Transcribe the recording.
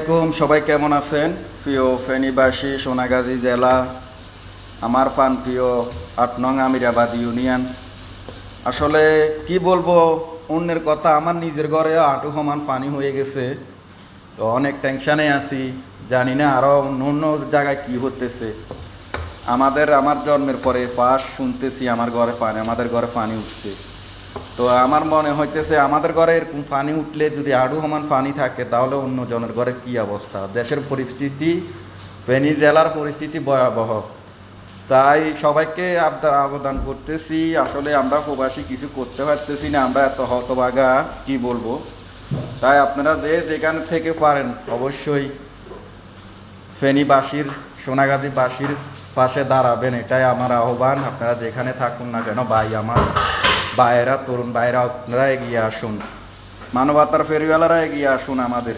আলাইকুম, সবাই কেমন আছেন? প্রিয় ফেনীবাসী, সোনাগাজী জেলা, আমার প্রাণপ্রিয় ৮ নং আমিরাবাদ ইউনিয়ন। আসলে কি বলবো, অন্যের কথা, আমার নিজের ঘরে হাঁটু সমান পানি হয়ে গেছে। তো অনেক টেনশানে আছি, জানি না আরও অন্য জায়গায় কি হতেছে। আমার জন্মের পরে ফার্স্ট শুনতেছি আমাদের ঘরে পানি উঠছে। তো আমার মনে হইতেছে আমাদের ঘরে এরকম পানি উঠলে যদি আড়ু সমান পানি থাকে তাহলে অন্য জনের ঘরে কী অবস্থা। দেশের পরিস্থিতি, ফেনী জেলার পরিস্থিতি ভয়াবহ। তাই সবাইকে আবেদন করতেছি, আসলে আমরা প্রবাসী কিছু করতে পারতেছি না, আমরা এত হতভাগা কি বলবো। তাই আপনারা যেখান থেকে পারেন অবশ্যই ফেনীবাসীর, সোনাগাজীবাসীর পাশে দাঁড়াবেন, এটাই আমার আহ্বান। আপনারা যেখানে থাকুন না কেন, আমার ভাইয়েরা, তরুণ ভাইয়েরা, আপনারা এগিয়ে আসুন, মানবতার ফেরিওয়ালারা এগিয়ে আসুন আমাদের।